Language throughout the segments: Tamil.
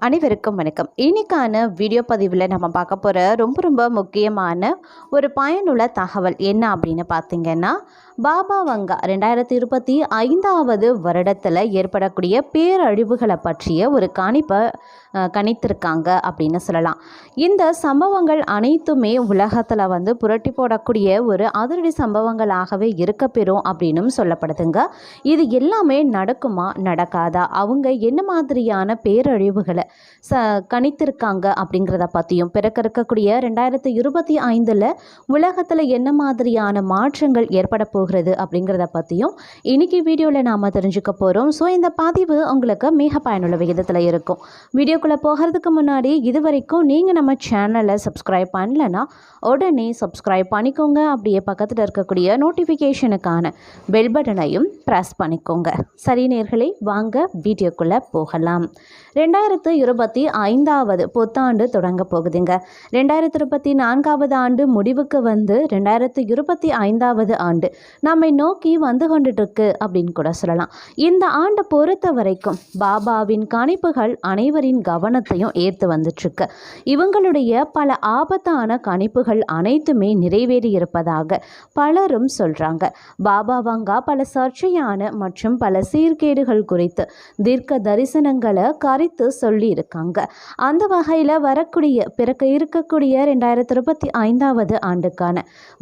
அனைவருக்கும் வணக்கம். இன்னைக்கான வீடியோ பதிவில் நம்ம பார்க்க போகிற ரொம்ப முக்கியமான ஒரு பயனுள்ள தகவல் என்ன அப்படின்னு பார்த்தீங்கன்னா, பாபா வங்கா 2025 வருடத்தில் ஏற்படக்கூடிய பேரழிவுகளை பற்றிய ஒரு கணித்திருக்காங்க அப்படின்னு சொல்லலாம். இந்த சம்பவங்கள் அனைத்துமே உலகத்தில் புரட்டி போடக்கூடிய ஒரு அதிரடி சம்பவங்களாகவே இருக்கப்பெறும் அப்படின்னும் சொல்லப்படுதுங்க. இது எல்லாமே நடக்குமா நடக்காதா, அவங்க என்ன மாதிரியான பேரழிவுகளை கணித்திருக்காங்க அப்படிங்கிறத பற்றியும், பிறக்க இருக்கக்கூடிய 2025 உலகத்தில் என்ன மாதிரியான மாற்றங்கள் ஏற்பட போகிறது அப்படிங்கிறத பற்றியும் இன்னைக்கு வீடியோவில் நாம் தெரிஞ்சுக்க போகிறோம். ஸோ இந்த பதிவு உங்களுக்கு மிக பயனுள்ள விகிதத்தில் இருக்கும். வீடியோக்குள்ளே போகிறதுக்கு முன்னாடி இது வரைக்கும் நீங்கள் நம்ம சேனலை சப்ஸ்கிரைப் பண்ணலைன்னா உடனே சப்ஸ்கிரைப் பண்ணிக்கோங்க. அப்படியே பக்கத்தில் இருக்கக்கூடிய நோட்டிஃபிகேஷனுக்கான பெல் பட்டனையும் ப்ரெஸ் பண்ணிக்கோங்க. சரி நேயர்களே, வாங்க வீடியோக்குள்ளே போகலாம். 2025 புத்தாண்டு தொடங்க போகுதுங்க. 2024 ஆண்டு முடிவுக்கு 2025 ஆண்டு நம்மை நோக்கி வந்து கொண்டுட்டு இருக்கு அப்படின்னு கூட சொல்லலாம். இந்த ஆண்டை பொறுத்த வரைக்கும் பாபாவின் கணிப்புகள் அனைவரின் கவனத்தையும் ஏற்று வந்துட்டுருக்கு. இவங்களுடைய பல ஆபத்தான கணிப்புகள் அனைத்துமே நிறைவேறி இருப்பதாக பலரும் சொல்றாங்க. பாபா வங்கா பல சர்ச்சையான மற்றும் பல சீர்கேடுகள் குறித்து தீர்க்க தரிசனங்களை கரித்து சொல்லி இருக்காங்க. அந்த வகையில் பிறக்க இருக்கக்கூடிய 2025 ஆண்டுக்கான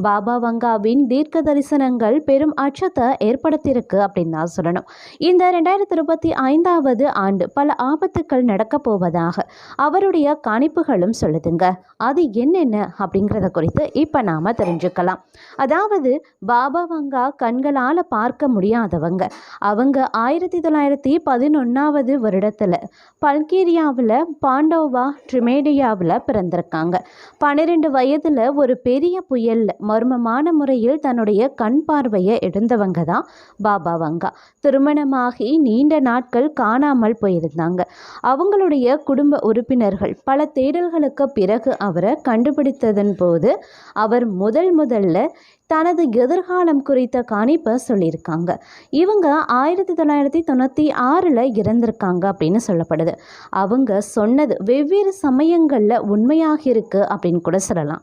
பாபா வங்காவின் தீர்க்க தரிசனங்கள் பெரும் அச்சத்தை ஏற்படுத்தியிருக்கு அப்படின்னு தான் சொல்லணும். இந்த 2025 ஆண்டு பல ஆபத்துக்கள் நடக்க போவதாக அவருடைய கணிப்புகளும் சொல்லுதுங்க. அது என்னென்ன அப்படிங்கிறத குறித்து இப்போ நாம் தெரிஞ்சுக்கலாம். அதாவது பாபா வங்கா கண்களால் பார்க்க முடியாதவங்க. அவங்க 1911 வருடத்தில் பல்கேரியாவில் பாண்டோவா ட்ரிமேடியாவில் பிறந்திருக்காங்க. 12 வயதில் ஒரு பெரிய புயலில் மர்மமான முறையில் தன்னுடைய கண் பார்வையை இழந்தவங்க தான் பாபா வங்கா. திருமணமாகி நீண்ட நாட்கள் காணாமல் போயிருந்தாங்க. அவங்களுடைய குடும்ப உறுப்பினர்கள் பல தேடல்களுக்கு பிறகு அவரை கண்டுபிடித்ததன் போது அவர் முதல்ல தனது எதிர்காலம் குறித்த கணிப்பை சொல்லியிருக்காங்க. இவங்க 1996 இறந்திருக்காங்க அப்படின்னு சொல்லப்படுது. அவங்க சொன்னது வெவ்வேறு சமயங்களில் உண்மையாக இருக்கு அப்படின்னு கூட சொல்லலாம்.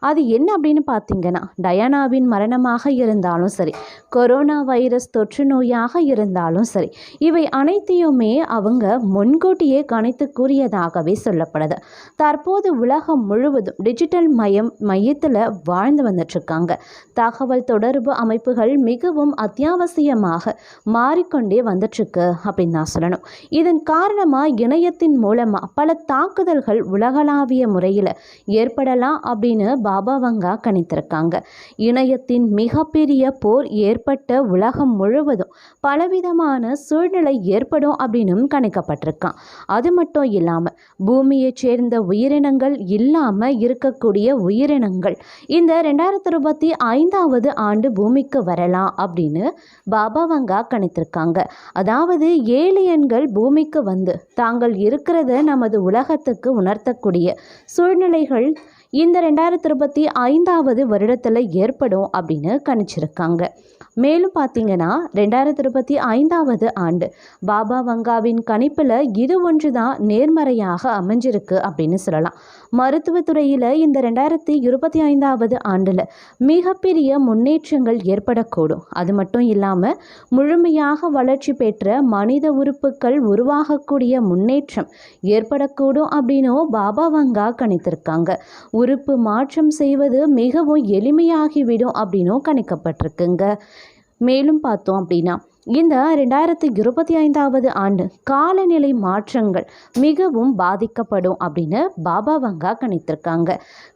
அது என்ன அப்படின்னு பார்த்தீங்கன்னா, டயானாவின் மரணமாக இருந்தாலும் சரி, கொரோனா வைரஸ் தொற்று நோயாக இருந்தாலும் சரி, இவை அனைத்தையுமே அவங்க முன்கூட்டியே கணித்து கூறியதாகவே சொல்லப்படுது. தற்போது உலகம் முழுவதும் டிஜிட்டல் மையத்தில் வாழ்ந்து வந்துட்டுருக்காங்க. தகவல் தொடர்பு அமைப்புகள் மிகவும் அத்தியாவசியமாக மாறிக்கொண்டே வந்துட்டுருக்கு அப்படின்னு தான் சொல்லணும். இதன் காரணமாக இணையத்தின் மூலமாக பல தாக்குதல்கள் உலகளாவிய முறையில் ஏற்படலாம் அப்படின்னு பாபா வங்கா கணித்திருக்காங்க. இணையத்தின் மிகப்பெரிய போர் ஏற்பட்ட உலகம் முழுவதும் பலவிதமான சூழ்நிலை ஏற்படும் அப்படின்னு கணிக்கப்பட்டிருக்கான். அது மட்டும் இல்லாமல் பூமியைச் சேர்ந்த உயிரினங்கள் இல்லாமல் இருக்கக்கூடிய உயிரினங்கள் இந்த 2025 ஆண்டு பூமிக்கு வரலாம் அப்படின்னு பாபா வங்கா கணித்திருக்காங்க. அதாவது ஏலியன்கள் பூமிக்கு வந்து தாங்கள் இருக்கிறத நமது உலகத்துக்கு உணர்த்தக்கூடிய சூழ்நிலைகள் இந்த 2025 வருடத்தில் ஏற்படும் அப்படின்னு கணிச்சிருக்காங்க. மேலும் பார்த்தீங்கன்னா 2025 ஆண்டு பாபா வங்காவின் கணிப்பில் இது ஒன்று தான் நேர்மறையாக அமைஞ்சிருக்கு அப்படின்னு சொல்லலாம். மருத்துவத்துறையில் இந்த 2025 ஆண்டில் மிகப்பெரிய முன்னேற்றங்கள் ஏற்படக்கூடும். அது மட்டும் இல்லாமல் முழுமையாக வளர்ச்சி பெற்ற மனித உறுப்புகள் உருவாகக்கூடிய முன்னேற்றம் ஏற்படக்கூடும் அப்படின்னும் பாபா வங்கா கணித்திருக்காங்க. உறுப்பு மாற்றம் செய்வது மிகவும் எளிமையாகிவிடும் அப்படின்னும் கணிக்கப்பட்டிருக்குங்க. மேலும் பார்த்தோம் அப்படின்னா இந்த 2025 ஆண்டு காலநிலை மாற்றங்கள் மிகவும் பாதிக்கப்படும் அப்படின்னு பாபா வங்கா கணித்திருக்காங்க.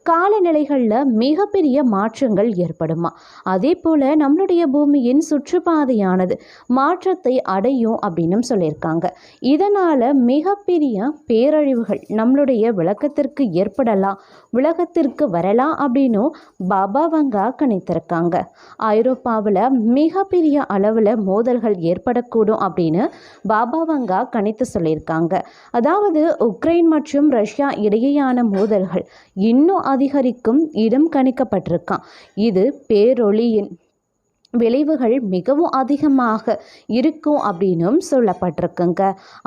காலநிலைகளில் மிகப்பெரிய மாற்றங்கள் ஏற்படுமா, அதே போல் நம்மளுடைய பூமியின் சுற்றுப்பாதையானது மாற்றத்தை அடையும் அப்படின்னு சொல்லியிருக்காங்க. இதனால் மிகப்பெரிய பேரழிவுகள் நம்மளுடைய விளக்கத்திற்கு ஏற்படலாம், உலகத்திற்கு வரலாம் அப்படின்னும் பாபா வங்கா கணித்திருக்காங்க. ஐரோப்பாவில் மிகப்பெரிய அளவில் மோதல்கள் ஏற்படக்கூடும் அப்படின்னு பாபா வங்கா கணித்து சொல்லியிருக்காங்க. அதாவது உக்ரைன் மற்றும் ரஷ்யா இடையேயான மோதல்கள் இன்னும் அதிகரிக்கும் இடம் கணிக்கப்பட்டிருக்கான். இது பேரொளியின் விளைவுகள் மிகவும் அதிகமாக இருக்கும் அப்படின்னும் சொல்லப்பட்டிருக்குங்க.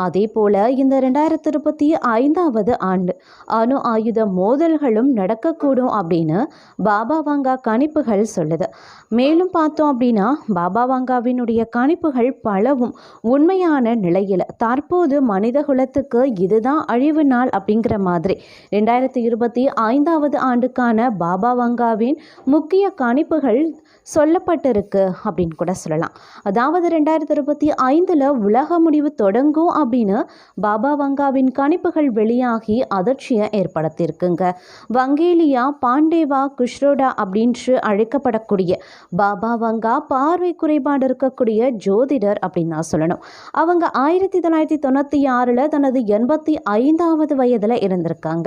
அதே போல் இந்த 2025 ஆண்டு அணு ஆயுத மோதல்களும் நடக்கக்கூடும் அப்படின்னு பாபா வாங்கா கணிப்புகள் சொல்லுது. மேலும் பார்த்தோம் அப்படின்னா பாபா வாங்காவினுடைய கணிப்புகள் பலவும் உண்மையான நிலையில் தற்போது மனித குலத்துக்கு இதுதான் அழிவு நாள் அப்படிங்கிற மாதிரி 2025 ஆண்டுக்கான பாபா வாங்காவின் முக்கிய கணிப்புகள் சொல்லப்பட்டிருக்கு அப்படின்னு கூட சொல்லலாம். அதாவது 2025 உலக முடிவு தொடங்கும் அப்படின்னு பாபா வங்காவின் கணிப்புகள் வெளியாகி அதிர்ச்சியை ஏற்படுத்தியிருக்குங்க. வங்கேலியா பாண்டேவா குஷ்ரோடா அப்படின்னு அழைக்கப்படக்கூடிய பாபா வங்கா பார்வை குறைபாடு இருக்கக்கூடிய ஜோதிடர் அப்படின்னு தான் சொல்லணும். அவங்க 1996 தனது 85வது வயதில் இருந்திருக்காங்க.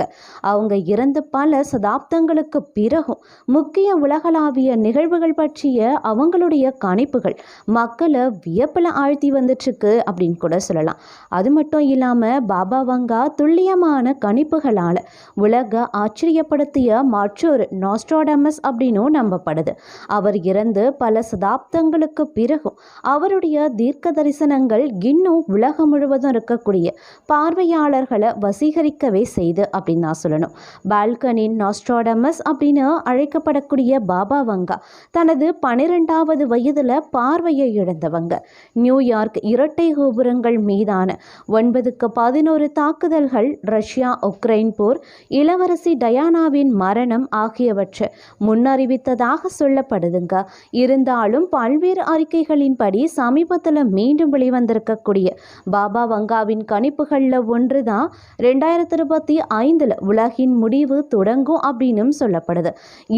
அவங்க இறந்து பல சதாப்தங்களுக்கு பிறகும் முக்கிய உலகளாவிய நிகழ்வுகள் பற்றிய அவங்களுடைய கணிப்புகள் மக்களை வியப்பில் ஆழ்த்தி வந்துட்டுருக்கு அப்படின்னு கூட சொல்லலாம். அது மட்டும் இல்லாமல் பாபா வங்கா துல்லியமான கணிப்புகளால் உலக ஆச்சரியப்படுத்திய மற்றொரு நாஸ்ட்ராடமஸ் அப்படின்னும் நம்பப்படுது. அவர் இறந்து பல சதாப்தங்களுக்கு பிறகும் அவருடைய தீர்க்க தரிசனங்கள் இன்னும் உலகம் முழுவதும் இருக்கக்கூடிய பார்வையாளர்களை வசீகரிக்கவே செய்து அப்படின்னு தான் சொல்லணும். பால்கனின் நாஸ்ட்ராடமஸ் அப்படின்னு அழைக்கப்படக்கூடிய பாபா வங்கா தனது 12வது வயதில் பார்வையை இழந்தவங்க. நியூயார்க் இரட்டை கோபுரங்கள் மீதான 9/11 தாக்குதல்கள், ரஷ்யா உக்ரைன் போர், இளவரசி டயானாவின் மரணம் ஆகியவற்றை முன்னறிவித்ததாக சொல்லப்படுதுங்க. இருந்தாலும் பல்வேறு அறிக்கைகளின்படி சமீபத்தில் மீண்டும் வெளிவந்திருக்கக்கூடிய பாபா வங்காவின் கணிப்புகளில் ஒன்று தான் 2025 உலகின் முடிவு தொடங்கும் அப்படின்னு சொல்லப்படுது.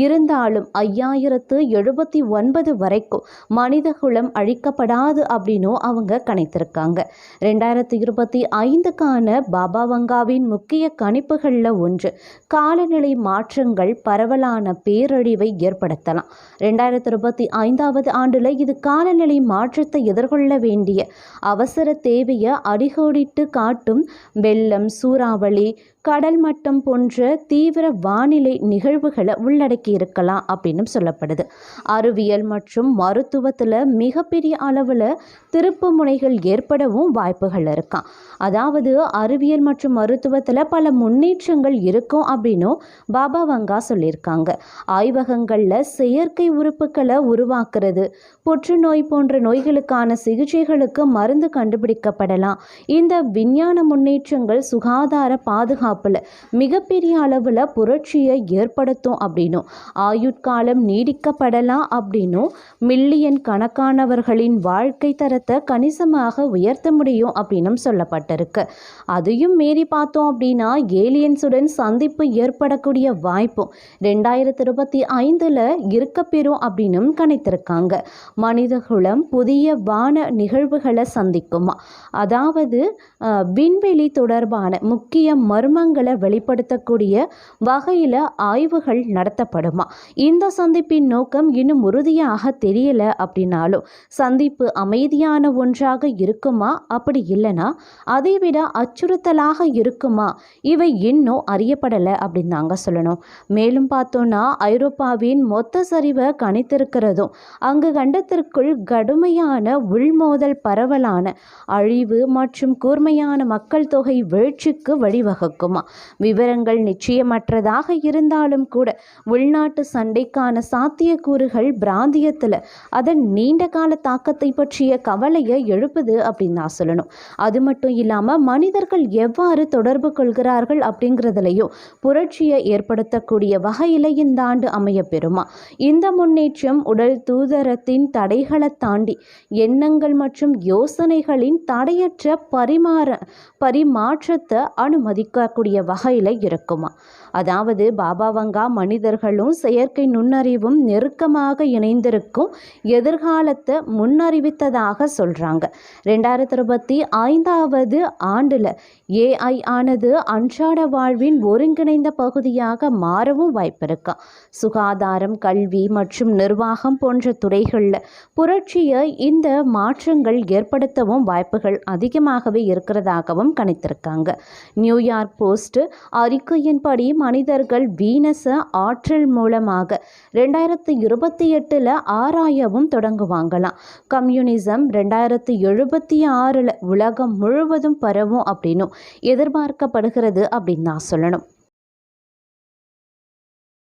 இருந்தாலும் 5079 வரைக்கும் மனித குலம் அழிக்கப்படாது அப்படின்னும் அவங்க கணித்திருக்காங்க. 2025க்கான பாபா வங்காவின் முக்கிய கணிப்புகளில் ஒன்று காலநிலை மாற்றங்கள் பரவலான பேரழிவை ஏற்படுத்தலாம். 2025வது ஆண்டில் இது காலநிலை மாற்றத்தை எதிர்கொள்ள வேண்டிய அவசர தேவையை அடிகோடிட்டு காட்டும். வெள்ளம், சூறாவளி, கடல் மட்டம் போன்ற தீவிர வானிலை நிகழ்வுகளை உள்ளடக்கி இருக்கலாம் அப்படின்னு சொல்லப்படுது. அறிவியல் மற்றும் மருத்துவத்தில் மிகப்பெரிய அளவில் திருப்பு முனைகள் ஏற்படவும் வாய்ப்புகள் இருக்காம். அதாவது அறிவியல் மற்றும் மருத்துவத்தில் பல முன்னேற்றங்கள் இருக்கும் அப்படின்னும் பாபா வங்கா சொல்லியிருக்காங்க. ஆய்வகங்களில் செயற்கை உறுப்புகளை உருவாக்குறது, புற்றுநோய் போன்ற நோய்களுக்கான சிகிச்சைகளுக்கு மருந்து கண்டுபிடிக்கப்படலாம். இந்த விஞ்ஞான முன்னேற்றங்கள் சுகாதார பாதுகாப்பில் மிகப்பெரிய அளவில் புரட்சியை ஏற்படுத்தும் அப்படின்னும் ஆயுட்காலம் நீடிக்கப்படலாம் அப்படின்னும் மில்லியன் கணக்கானவர்களின் வாழ்க்கை தரத்தை கணிசமாக உயர்த்த முடியும் அப்படின்னும் சொல்லப்பட்டிருக்கு. அதையும் மீறி பார்த்தோம் அப்படின்னா ஏலியன்ஸுடன் சந்திப்பு ஏற்படக்கூடிய வாய்ப்பும் 2025 இருக்கப்பெறும் அப்படின்னும் கணித்திருக்காங்க. மனிதகுலம் புதிய வான நிகழ்வுகளை சந்திக்குமா, அதாவது விண்வெளி தொடர்பான முக்கிய மர்மங்களை வெளிப்படுத்தக்கூடிய வகையில் ஆய்வுகள் நடத்தப்படுமா. இந்த சந்திப்பின் நோக்கம் இன்னும் உறுதியாக தெரியல அப்படின்னாலும் சந்திப்பு அமைதியான ஒன்றாக இருக்குமா, அப்படி இல்லைன்னா அதைவிட அச்சுறுத்தலாக இருக்குமா, இவை இன்னும் அறியப்படலை அப்படின்னு தாங்க சொல்லணும். மேலும் பார்த்தோன்னா ஐரோப்பாவின் மொத்த சரிவை கணித்திருக்கிறதும் அங்கு கண்டத்திற்குள் கடுமையான உள்மோதல், பரவலான அழிவு மற்றும் கூர்மையான மக்கள் தொகை வீழ்ச்சிக்கு வழிவகுக்குமா. விவரங்கள் நிச்சயமற்றதாக இருந்தாலும் கூட உள்நாட்டு சண்டைக்கான சாத்தியக்கூறுகள் பிராந்தியத்தில் அதன் நீண்ட கால தாக்கத்தை பற்றிய கவலையை எழுப்புது அப்படின்னு நான் சொல்லணும். அது மட்டும் இல்லாமல் மனிதர்கள் எவ்வாறு தொடர்பு கொள்கிறார்கள் அப்படிங்கிறதுலையும் புரட்சியை ஏற்படுத்தக்கூடிய வகையில் இந்த ஆண்டு அமைய பெறுமா. இந்த முன்னேற்றம் உடல் தூதரத்தின் தடைகளை தாண்டி எண்ணங்கள் மற்றும் யோசனைகளின் தடையற்ற பரிமாற்றத்தை அனுமதிக்கக்கூடிய வகையில் இருக்குமா. அதாவது பாபா வங்கா மனிதர்களும் செயற்கை நுண்ணறிவும் நெருக்கமாக இணைந்திருக்கும் எதிர்காலத்தை முன்னறிவித்ததாக சொல்கிறாங்க. 2025வது ஆண்டில் ஏஐ ஆனது அன்றாட வாழ்வின் ஒருங்கிணைந்த பகுதியாக மாறவும் வாய்ப்பு இருக்கா. சுகாதாரம், கல்வி மற்றும் நிர்வாகம் போன்ற துறைகளில் புரட்சியை இந்த மாற்றங்கள் ஏற்படுத்தவும் வாய்ப்புகள் அதிகமாகவே இருக்கிறதாகவும் கணித்திருக்காங்க. நியூயார்க் போஸ்ட் அறிக்கையின்படி மனிதர்கள் வீனஸை ஆற்றல் மூலமாக 2028 ஆராயவும் தொடங்குவாங்களாம். கம்யூனிசம் 2076 உலகம் முழுவதும் பரவும் அப்படின்னு எதிர்பார்க்கப்படுகிறது அப்படின்னு நான் சொல்லணும்.